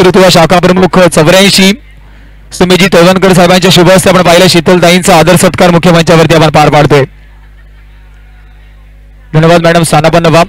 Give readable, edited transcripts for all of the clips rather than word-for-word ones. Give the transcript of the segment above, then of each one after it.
नेतृत्व शाखा प्रमुख 84 सुमेजी तळवणकर साहेबांच्या शुभ हस्ते आपण पाहिलं शीतलताईंचा आदर सत्कार मुख्य मंचावरती आपण पार पाडतोय. धन्यवाद मॅडम. स्थानापन्न व्हा.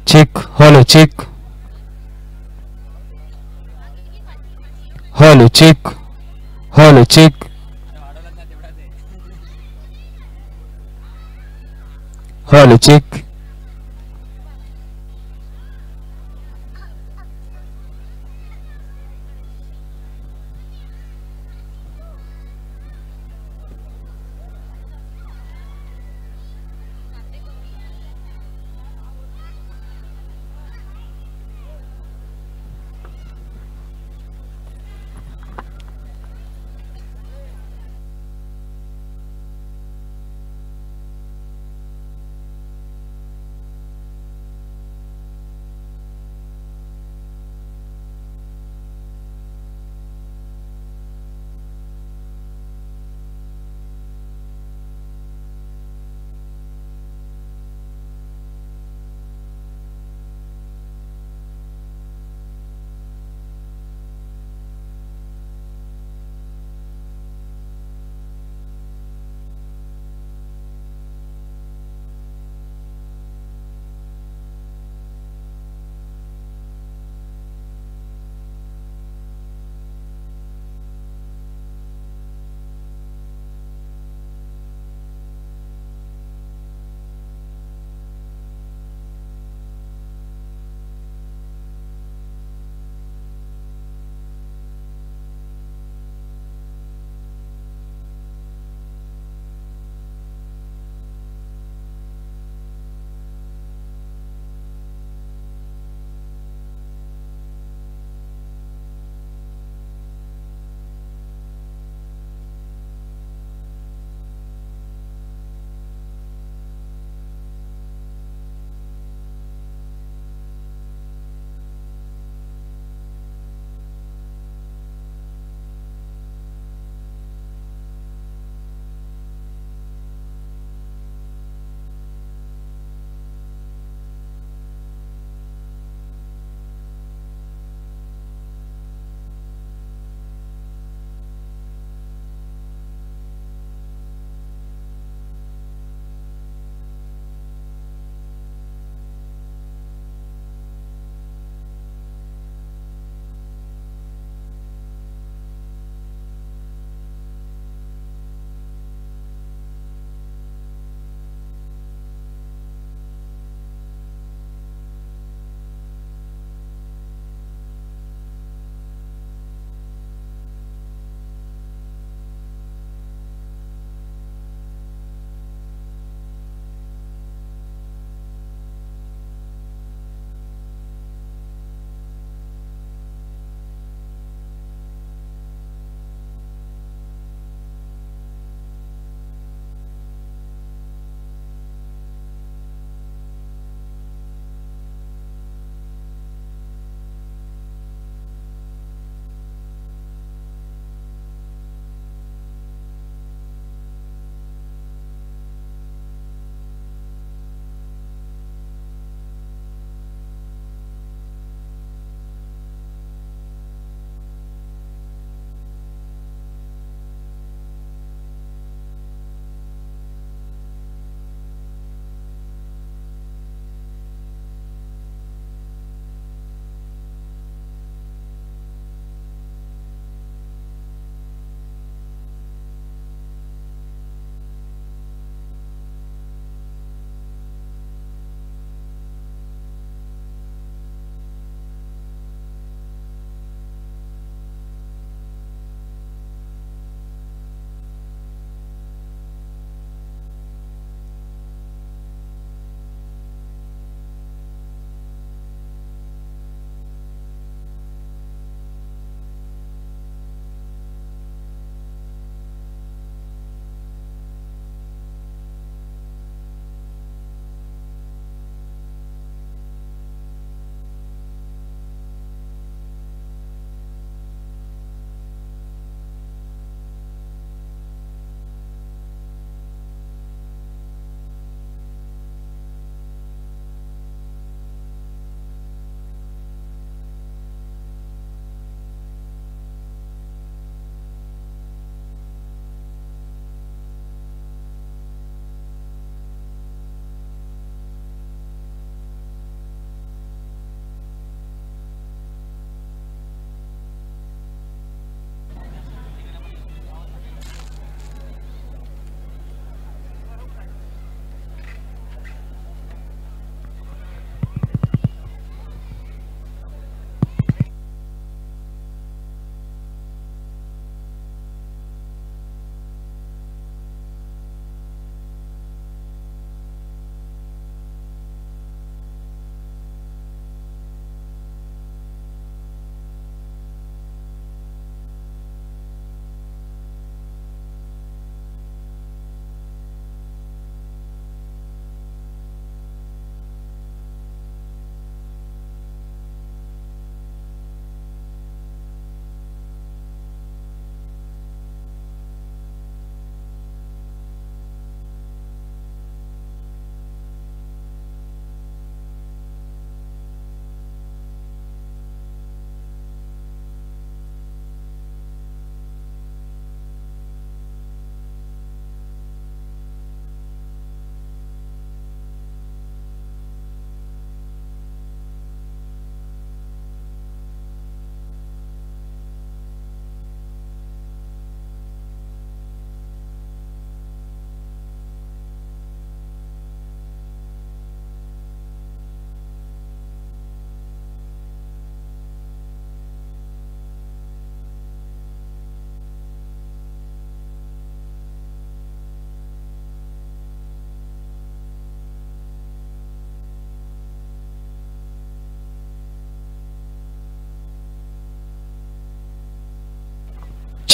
Check hello check hello check hello check hello check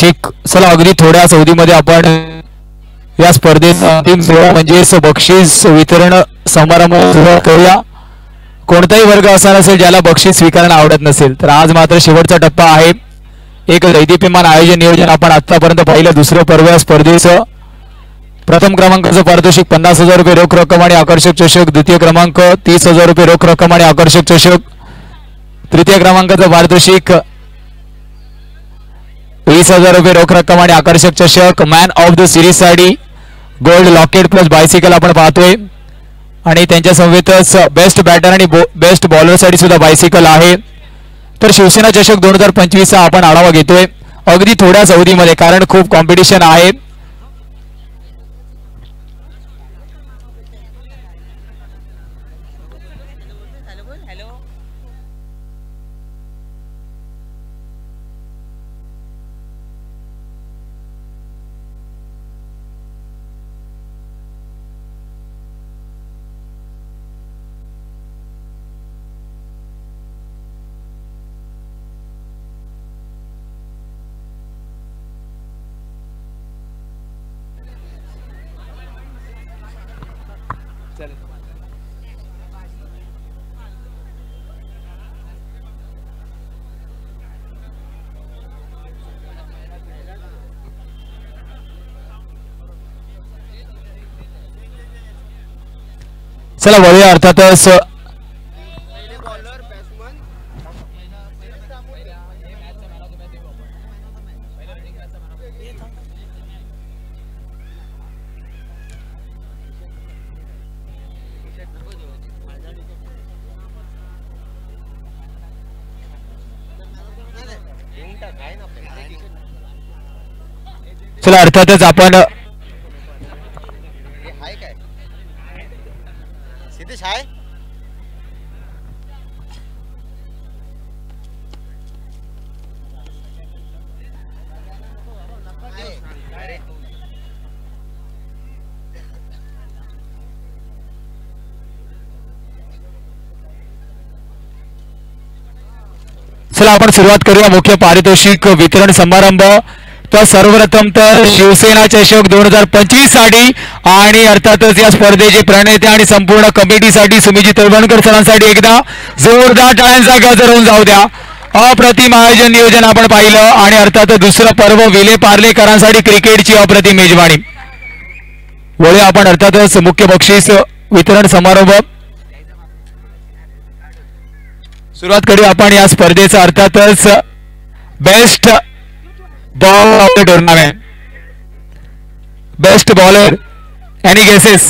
check चला अगदी थोड्या अवधीमध्ये आपण या स्पर्धेत अंतिम सोहळा म्हणजेच बक्षीस वितरण समारंभ सुरुवात करूया. कोणताही वर्ग असा नसेल ज्याला बक्षीस स्वीकारणं आवडत नसेल, तर आज मात्र शेवटचा टप्पा आहे. एक दैदीप्यमान आयोजन नियोजन आपण आतापर्यंत पाहिलं. दुसरं पर्व या स्पर्धेचं प्रथम क्रमांकाचं पारितोषिक 50,000 रुपये रोख रक्कम आणि आकर्षक चषक. द्वितीय क्रमांक 30,000 रुपये रोख रक्कम आणि आकर्षक चषक. तृतीय क्रमांकाचं पारितोषिक 20,000 रुपये रोख रक्कम आणि आकर्षक चषक. मॅन ऑफ द सिरीज साठी गोल्ड लॉकेट प्लस बायसिकल आपण पाहतोय. आणि त्यांच्या समवेतच बेस्ट बॅटर आणि बेस्ट बॉलर साठी सुद्धा बायसिकल आहे. तर शिवसेना चषक 2025 चा आपण आढावा घेतोय अगदी थोड्याच अवधीमध्ये, कारण खूप कॉम्पिटिशन आहे. चला वळूया अर्थातच आपण सिद्धेश आहे. चला आपण सुरुवात करूया मुख्य पारितोषिक वितरण समारंभ. तर सर्वप्रथम तर शिवसेना चषक 2025 साठी आणि अर्थातच या स्पर्धेचे प्रणेते आणि संपूर्ण कमिटीसाठी सुमिजी तळवणकर सरांसाठी एकदा जोरदार टाळ्यांचा गजर होऊन जाऊ द्या. अप्रतिम आयोजन नियोजन आपण पाहिलं. आणि अर्थात दुसरं पर्व विले पार्लेकरांसाठी क्रिकेटची अप्रतिम मेजवानी. वळूया आपण अर्थातच मुख्य बक्षीस वितरण समारंभ. सुरुवात करूया आपण या स्पर्धेचा अर्थातच best bowler of the tournament. Best bowler any guesses?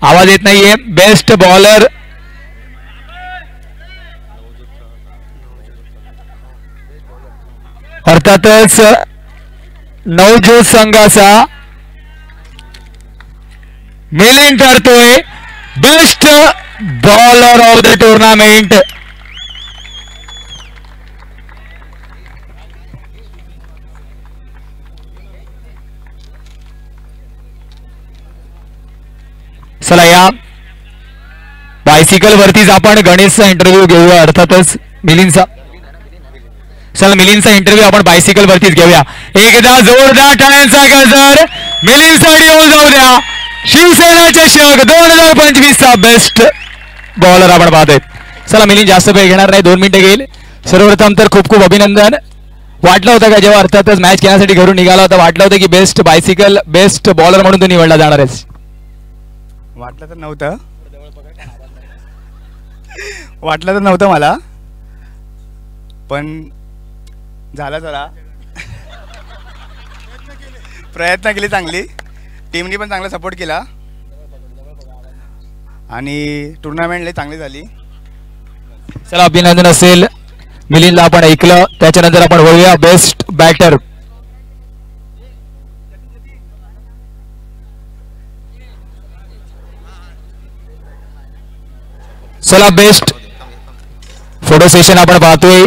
आवाज येत नाहीये. बेस्ट बॉलर अर्थातच नवज्योत संघाचा मिलिंद ठरतोय best bowler of the tournament. चला या बायसिकल वरतीच आपण गणेशचा इंटरव्ह्यू घेऊया. अर्थातच मिलिंदचा. चला मिलिंदचा इंटरव्ह्यू आपण बायसिकल वरतीच घेऊया. एकदा जोरदार टाळ्यांचा गजर मिलिंदसाठी होऊन जाऊ द्या. शिवसेना चषक 2025 चा बेस्ट बॉलर आपण पाहतोय. चला मिलिंद जास्त वेळ घेणार नाही, 2 मिनिटं घेईल. सर्वप्रथम तर खूप खूप अभिनंदन. वाटलं होतं का जेव्हा अर्थातच मॅच खेळण्यासाठी घरून निघाला होता, वाटलं होतं की बेस्ट बायसिकल बेस्ट बॉलर म्हणून तो निवडला जाणार आहेस? वाटलं तर नव्हतं मला, पण झालं. जरा प्रयत्न केले चांगली. टीमनी पण चांगला सपोर्ट केला आणि टुर्नामेंट चांगली झाली. चला अभिनंदन असेल मिलिंदला आपण ऐकलं. त्याच्यानंतर आपण वळूया बेस्ट बॅटर. चला बेस्ट फोटो सेशन आपण पाहतोय.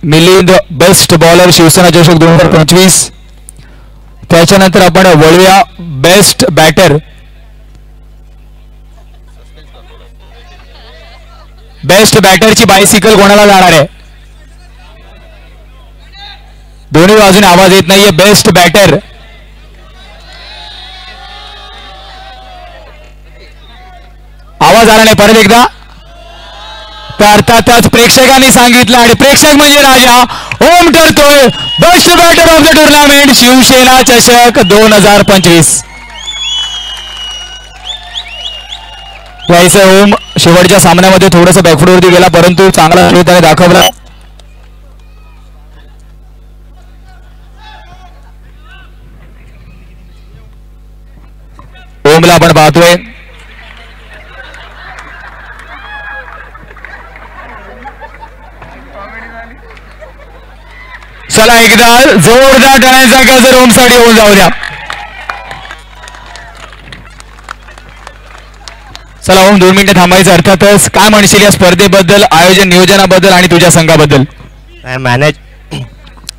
मिलिंद बेस्ट बॉलर शिवसेना चषक 2025. त्याच्यानंतर आपण वळूया बेस्ट बॅटर. बेस्ट बॅटरची बायसिकल कोणाला जाणार आहे? दोन्ही बाजूने आवाज येत नाहीये. बेस्ट बॅटर आवाज आला नाही. परत एकदा तर अर्थातच प्रेक्षकांनी सांगितलं आणि प्रेक्षक म्हणजे राजा. ओम ठरतोय best batter of the tournament Shiv Sena चषक 2025. यायचं ओम शेवटच्या सामन्यामध्ये थोडंसं बॅकफुटवरती गेला परंतु चांगला खेळ त्याने दाखवला. ओमला आपण पाहतोय. चला एकदा जोरदार टाळ्यांचा गजर ओमसाठी होऊन जाऊ द्या. चला ओम 2 मिनिटं थांबायचं. अर्थातच काय म्हणशील या स्पर्धेबद्दल, आयोजन नियोजनाबद्दल आणि तुझ्या संघाबद्दल?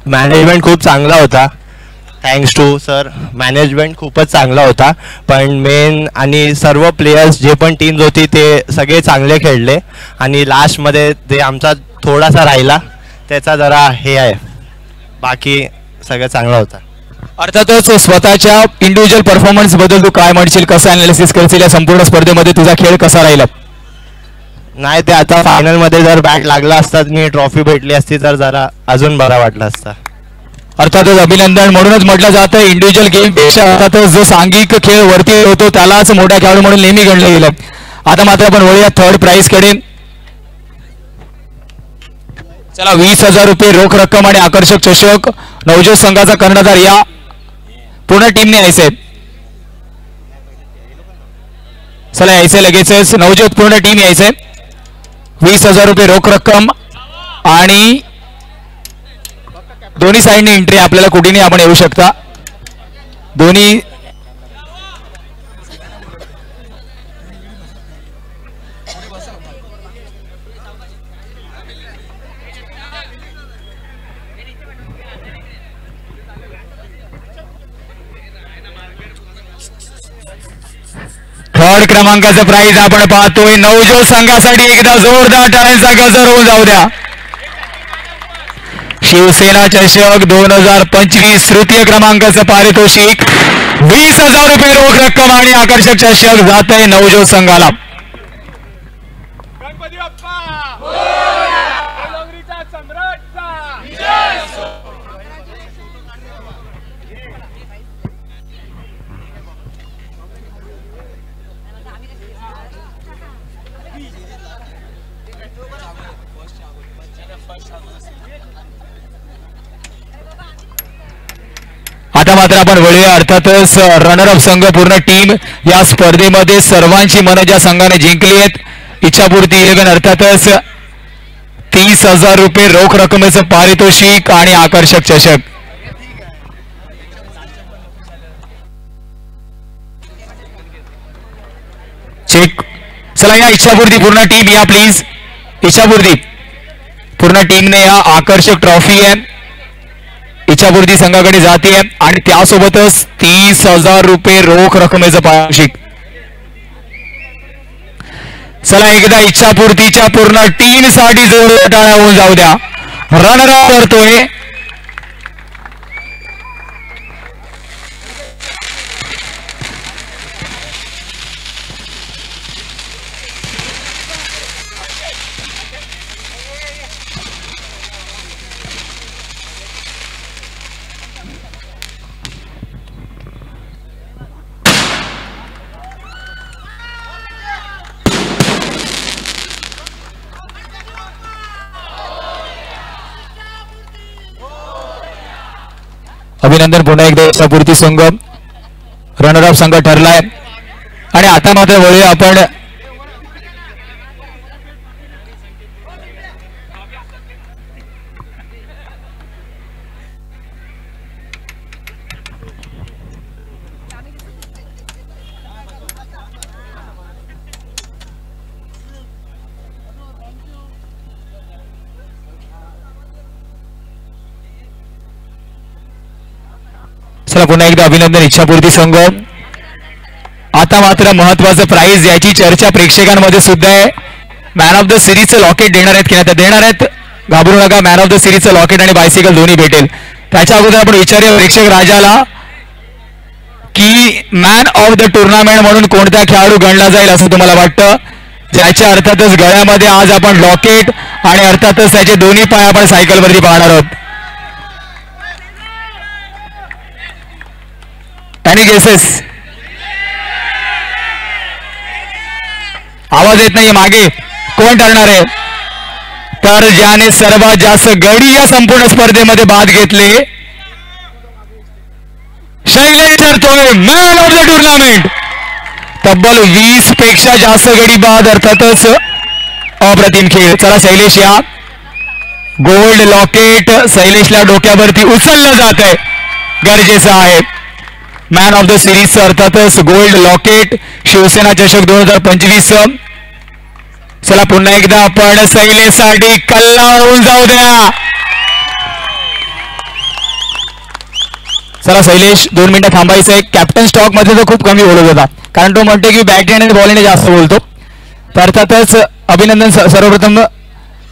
मॅनेजमेंट खूप चांगला होता. Thanks to sir. मॅनेजमेंट खूपच चांगला होता. पण मेन आणि सर्व प्लेयर्स जे पण टीम्स होती ते सगळे चांगले खेळले आणि लास्टमध्ये ते आमचा थोडासा राहिला त्याचा जरा हे आहे. बाकी सगळं चांगलं होतं. अर्थातच स्वतःच्या इंडिव्हिज्युअल परफॉर्मन्स बद्दल तू काय म्हणशील, कसं अनालिसिस करशील या संपूर्ण स्पर्धेमध्ये तुझा खेळ कसा राहिला? नाही ते आता फायनलमध्ये जर बॅट लागला असता मी ट्रॉफी भेटली असती तर जरा अजून बरा वाटला असता. अर्थातच अभिनंदन. म्हणूनच म्हटलं जातं इंडिव्हिज्युअल गेम पेक्षा अर्थातच जो सांघिक खेळ वरती होतो त्यालाच मोठा खेळाडू म्हणून नेहमी गणलं गेलं. आता मात्र आपण वळूया थर्ड प्राइज कडे. चला 20,000 रुपये रोख रक्कम आणि आकर्षक चषक नवजोत संघाचा कर्णधार या पूर्ण टीमने यायचे. चला यायचे लगेचच नवजोत पूर्ण टीम यायचे. 20,000 रुपये रोख रक्कम आणि दोन्ही साईडने एंट्री. आपल्याला कुठेही आपण येऊ शकता. दोन्ही थर्ड क्रमांकाचं प्राइज आपण पाहतोय नवजोत संघासाठी. एकदा जोरदार टाळ्यांचा गजर होऊन जाऊ द्या. शिवसेना चषक 2025 तृतीय क्रमांकाचं पारितोषिक 20,000 रुपये रोख रक्कम आणि आकर्षक चषक जात आहे नवजोत संघाला. आता मात्र आपण वळूया अर्थातच रनर अप संघ पूर्ण टीम या स्पर्धेमध्ये सर्वांची मनं ज्या संघाने जिंकली आहेत. इच्छापूर्ती 11 अर्थातच 30,000 रुपये रोख रकमेचं पारितोषिक आणि आकर्षक चषक. चेक. चला या इच्छापूर्ती पूर्ण टीम या प्लीज. इच्छापूर्ती पूर्ण टीमने या आकर्षक ट्रॉफी आहे इच्छापूर्ती संघाकडे जाते आणि त्यासोबतच 30,000 रुपये रोख रकमेचं पारितोषिक. चला एकदा इच्छापूर्तीच्या पूर्ण टीम साठी जोरदार टाळ्या होऊन जाऊ द्या. रनर अप करतोय अभिनंदन. पुन्हा एकदा इच्छापूर्ती संघ रनर अप संघ ठरलाय. आणि आता मात्र वळूया आपण चला पुन्हा एकदा अभिनंदन इच्छापूर्ती संघ. आता मात्र महत्वाचं प्राइज याची चर्चा प्रेक्षकांमध्ये सुद्धा आहे. मॅन ऑफ द सिरीजचं लॉकेट देणार आहेत की नाही देणार आहेत. घाबरू नका. मॅन ऑफ द सिरीजचं लॉकेट आणि बायसिकल दोन्ही भेटेल. त्याच्या अगोदर आपण विचारूया प्रेक्षक राजाला की मॅन ऑफ द टुर्नामेंट म्हणून कोणता खेळाडू गणला जाईल असं तुम्हाला वाटतं, ज्याच्या अर्थातच गळ्यामध्ये आज आपण लॉकेट आणि अर्थातच त्याचे दोन्ही पाय आपण सायकलवरती पाहणार आहोत. Any guesses? आवाज येत नाहीये मागे. कोण ठरणार आहे? तर ज्याने सर्वात जास्त गडी या संपूर्ण स्पर्धेमध्ये बाद घेतले शैलेश ठरतोय मॅन ऑफ द टुर्नामेंट. तब्बल 20 पेक्षा जास्त गडी बाद, अर्थातच अप्रतिम खेळ. चला शैलेश या. गोल्ड लॉकेट शैलेशला डोक्यावरती उचललं जात आहे, गरजेचं आहे. मॅन ऑफ द सिरीज अर्थातच गोल्ड लॉकेट शिवसेना चषक 2025. चला पुन्हा एकदा आपण शैलेशसाठी कल्ला होऊन जाऊ द्या. चला शैलेश 2 मिनिटं थांबायचं आहे. कॅप्टन स्टॉक मध्ये तो खूप कमी बोलत होता, कारण तो म्हणतो की बॅटिंग आणि बॉलिंग जास्त बोलतो. तर अर्थातच अभिनंदन सर्वप्रथम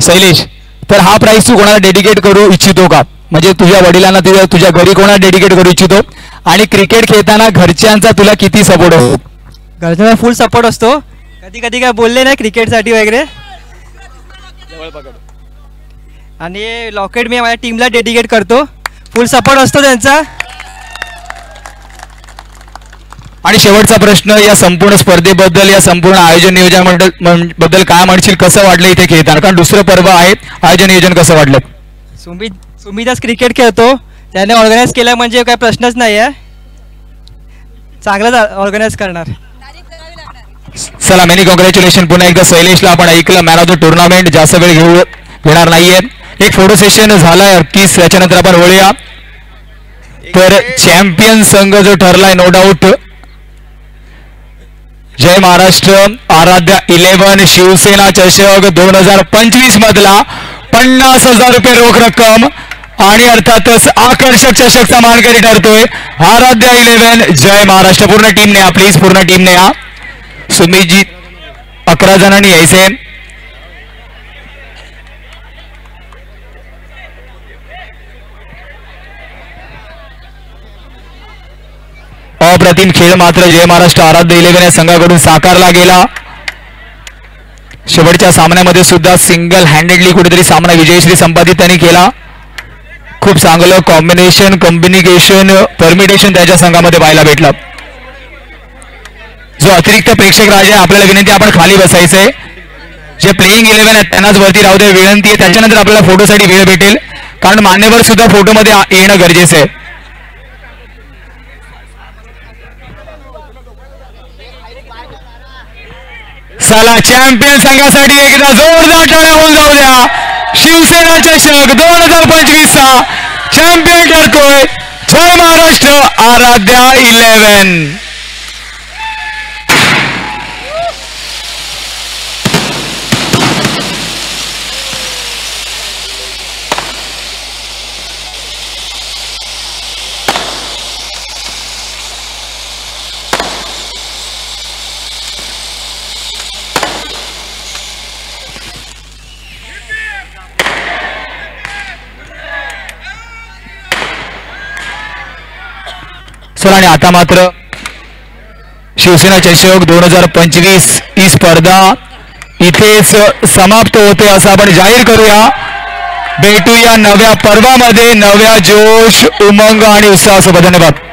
शैलेश. तर हा प्राइज तू कोणाला डेडिकेट करू इच्छितो का, म्हणजे तुझ्या वडिलांना, तुझ्या घरी कोणाला डेडिकेट करू इच्छितो, आणि क्रिकेट खेळताना घरच्यांचा तुला किती सपोर्ट असतो? घरच्यांना फुल सपोर्ट असतो. कधी कधी काय बोलले नाही क्रिकेटसाठी वगैरे. आणि लॉकेट मी माझ्या टीमला डेडिकेट करतो. फुल सपोर्ट असतो त्यांचा. आणि शेवटचा प्रश्न, या संपूर्ण स्पर्धेबद्दल, या संपूर्ण आयोजन नियोजन बद्दल काय म्हणशील, कसं वाटलं इथे खेळताना, कारण दुसरं पर्व आहे, आयोजन नियोजन कसं वाटलं? सुमितच क्रिकेट खेळतो, त्याने ऑर्गनाईज केलं म्हणजे काही प्रश्नच नाही आहे. चांगलंच ऑर्गनाईज करणार. चला मेनी कॉंग्रॅच्युलेशन पुन्हा एकदा शैलेशला. आपण ऐकलं मॅन ऑफ द टुर्नामेंट. जास्त वेळ घेणार नाहीये. एक फोटो सेशन झालाय 38. त्याच्यानंतर आपण वळूया. तर चॅम्पियन संघ जो ठरलाय नो डाऊट जय महाराष्ट्र आराध्या 11 शिवसेना चषक 2025 मधला 50,000 रुपये रोख रक्कम आणि अर्थातच आकर्षक चषकचा मानकरी ठरतोय आराध्या 11 जय महाराष्ट्र. पूर्ण टीमने या प्लीज, पूर्ण टीमने या. सुमितजी 11 जणांनी यायचे. अप्रतिम खेळ मात्र जय महाराष्ट्र आराध्य 11 या संघाकडून साकारला गेला. शेवटच्या सामन्यामध्ये सुद्धा सिंगल हँडेडली कुठेतरी सामना विजयश्री संपादित त्यांनी केला. खूप चांगलं कॉम्बिनेशन, कम्युनिकेशन, परमिटेशन त्याच्या संघामध्ये पाहायला भेटलं. जो अतिरिक्त प्रेक्षक राजा आहे, आपल्याला विनंती आपण खाली बसायचंय. जे प्लेइंग 11 आहेत त्यांनाच वरती राहू दे. विनंती आहे, त्याच्यानंतर आपल्याला फोटोसाठी वेळ भेटेल, कारण मान्यवर सुद्धा फोटोमध्ये येणं गरजेचं आहे. चला चॅम्पियन संघासाठी एकदा जोरदार टाळ्या होऊन जाऊ द्या. शिवसेना चषक 2025चा चॅम्पियन ठरतोय जय महाराष्ट्र आराध्या 11. आणि आता मात्र शिवसेना चषक 2025 ही स्पर्धा इथेच समाप्त होते असं आपण जाहीर करूया. भेटूया नव्या पर्वामध्ये नव्या जोश, उमंग आणि उत्साहासोबत. धन्यवाद.